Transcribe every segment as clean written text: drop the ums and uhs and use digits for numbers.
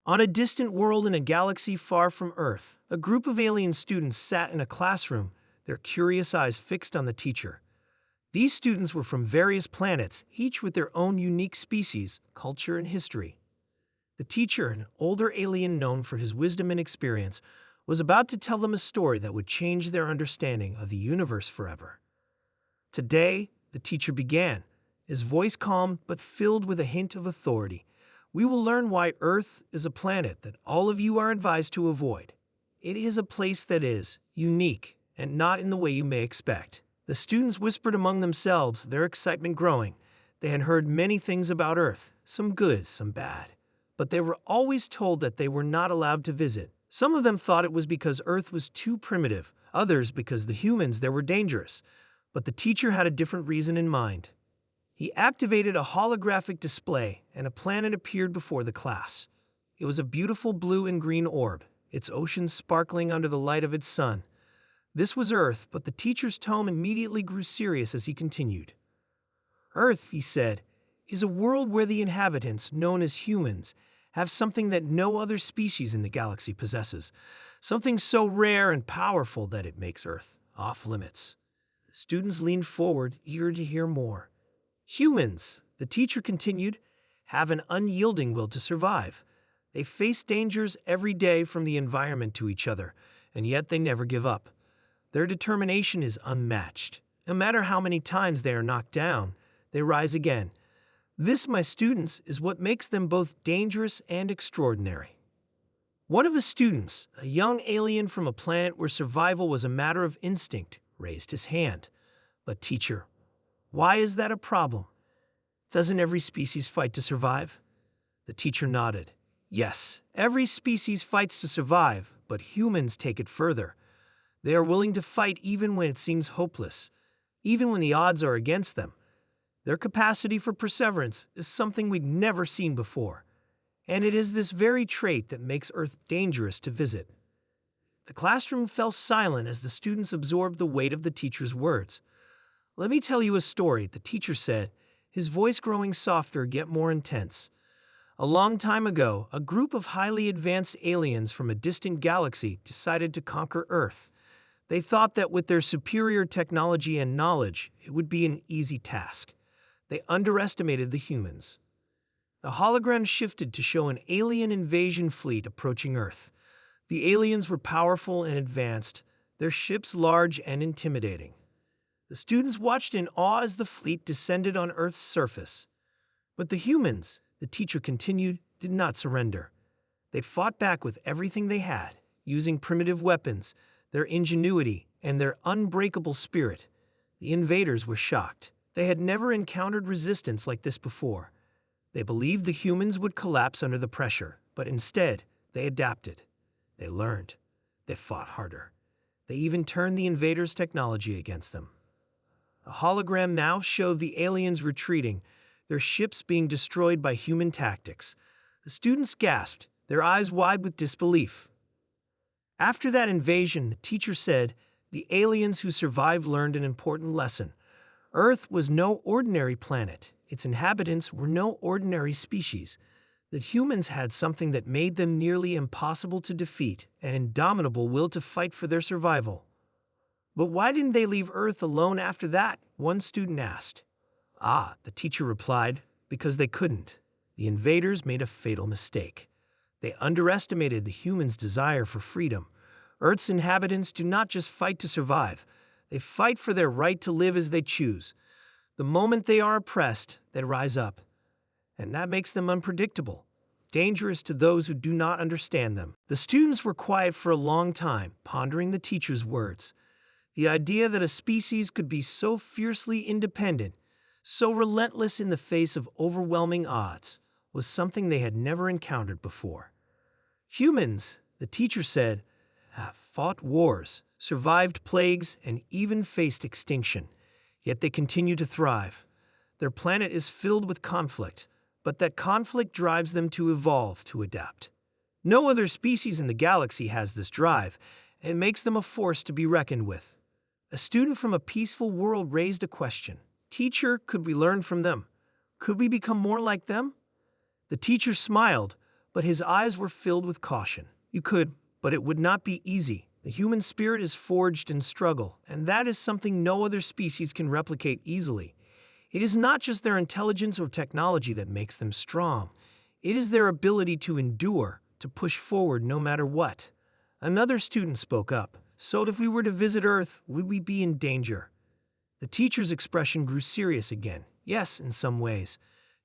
On a distant world in a galaxy far from Earth, a group of alien students sat in a classroom, their curious eyes fixed on the teacher. These students were from various planets, each with their own unique species, culture, and history. The teacher, an older alien known for his wisdom and experience, was about to tell them a story that would change their understanding of the universe forever. Today, the teacher began, his voice calm but filled with a hint of authority. We will learn why Earth is a planet that all of you are advised to avoid. It is a place that is unique and not in the way you may expect. The students whispered among themselves, their excitement growing. They had heard many things about Earth, some good, some bad. But they were always told that they were not allowed to visit. Some of them thought it was because Earth was too primitive, others because the humans there were dangerous. But the teacher had a different reason in mind. He activated a holographic display, and a planet appeared before the class. It was a beautiful blue and green orb, its oceans sparkling under the light of its sun. This was Earth, but the teacher's tone immediately grew serious as he continued. Earth, he said, is a world where the inhabitants, known as humans, have something that no other species in the galaxy possesses, something so rare and powerful that it makes Earth off limits. The students leaned forward, eager to hear more. Humans, the teacher continued, have an unyielding will to survive. They face dangers every day from the environment to each other, and yet they never give up. Their determination is unmatched. No matter how many times they are knocked down, they rise again. This, my students, is what makes them both dangerous and extraordinary. One of the students, a young alien from a planet where survival was a matter of instinct, raised his hand. But teacher, why is that a problem? Doesn't every species fight to survive? The teacher nodded. Yes, every species fights to survive, but humans take it further. They are willing to fight even when it seems hopeless, even when the odds are against them. Their capacity for perseverance is something we'd never seen before, and it is this very trait that makes Earth dangerous to visit. The classroom fell silent as the students absorbed the weight of the teacher's words. Let me tell you a story, the teacher said, his voice growing softer yet more intense. A long time ago, a group of highly advanced aliens from a distant galaxy decided to conquer Earth. They thought that with their superior technology and knowledge, it would be an easy task. They underestimated the humans. The hologram shifted to show an alien invasion fleet approaching Earth. The aliens were powerful and advanced, their ships large and intimidating. The students watched in awe as the fleet descended on Earth's surface. But the humans, the teacher continued, did not surrender. They fought back with everything they had, using primitive weapons, their ingenuity, and their unbreakable spirit. The invaders were shocked. They had never encountered resistance like this before. They believed the humans would collapse under the pressure, but instead, they adapted. They learned. They fought harder. They even turned the invaders' technology against them. A hologram now showed the aliens retreating, their ships being destroyed by human tactics. The students gasped, their eyes wide with disbelief. After that invasion, the teacher said, the aliens who survived learned an important lesson. Earth was no ordinary planet. Its inhabitants were no ordinary species. That humans had something that made them nearly impossible to defeat, an indomitable will to fight for their survival. But why didn't they leave Earth alone after that? One student asked. The teacher replied, because they couldn't. The invaders made a fatal mistake. They underestimated the humans' desire for freedom. Earth's inhabitants do not just fight to survive. They fight for their right to live as they choose. The moment they are oppressed, they rise up. And that makes them unpredictable, dangerous to those who do not understand them. The students were quiet for a long time, pondering the teacher's words. The idea that a species could be so fiercely independent, so relentless in the face of overwhelming odds, was something they had never encountered before. Humans, the teacher said, have fought wars, survived plagues, and even faced extinction. Yet they continue to thrive. Their planet is filled with conflict, but that conflict drives them to evolve, to adapt. No other species in the galaxy has this drive, and it makes them a force to be reckoned with. A student from a peaceful world raised a question. Teacher, could we learn from them? Could we become more like them? The teacher smiled, but his eyes were filled with caution. You could, but it would not be easy. The human spirit is forged in struggle, and that is something no other species can replicate easily. It is not just their intelligence or technology that makes them strong. It is their ability to endure, to push forward no matter what. Another student spoke up. So if we were to visit Earth, would we be in danger? The teacher's expression grew serious again. Yes, in some ways.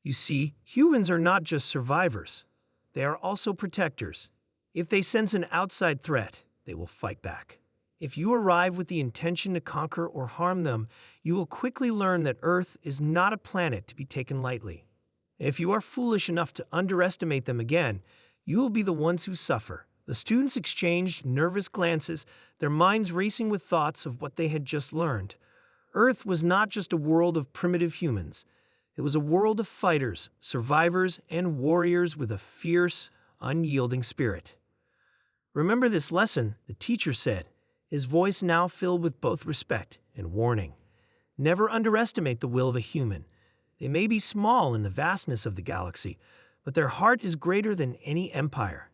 You see, humans are not just survivors. They are also protectors. If they sense an outside threat, they will fight back. If you arrive with the intention to conquer or harm them, you will quickly learn that Earth is not a planet to be taken lightly. If you are foolish enough to underestimate them again, you will be the ones who suffer. The students exchanged nervous glances, their minds racing with thoughts of what they had just learned. Earth was not just a world of primitive humans. It was a world of fighters, survivors, and warriors with a fierce, unyielding spirit. Remember this lesson, the teacher said, his voice now filled with both respect and warning. Never underestimate the will of a human. They may be small in the vastness of the galaxy, but their heart is greater than any empire,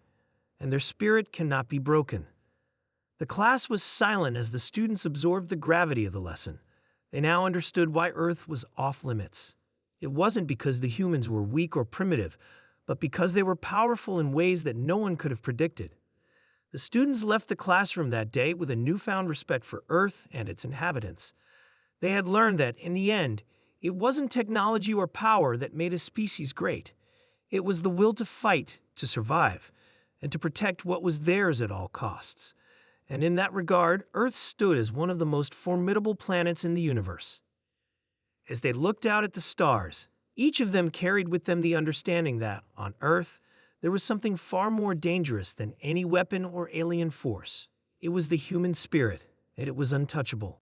and their spirit cannot be broken. The class was silent as the students absorbed the gravity of the lesson. They now understood why Earth was off limits. It wasn't because the humans were weak or primitive, but because they were powerful in ways that no one could have predicted. The students left the classroom that day with a newfound respect for Earth and its inhabitants. They had learned that, in the end, it wasn't technology or power that made a species great. It was the will to fight, to survive, and to protect what was theirs at all costs. And in that regard, Earth stood as one of the most formidable planets in the universe. As they looked out at the stars, each of them carried with them the understanding that, on Earth, there was something far more dangerous than any weapon or alien force. It was the human spirit, and it was untouchable.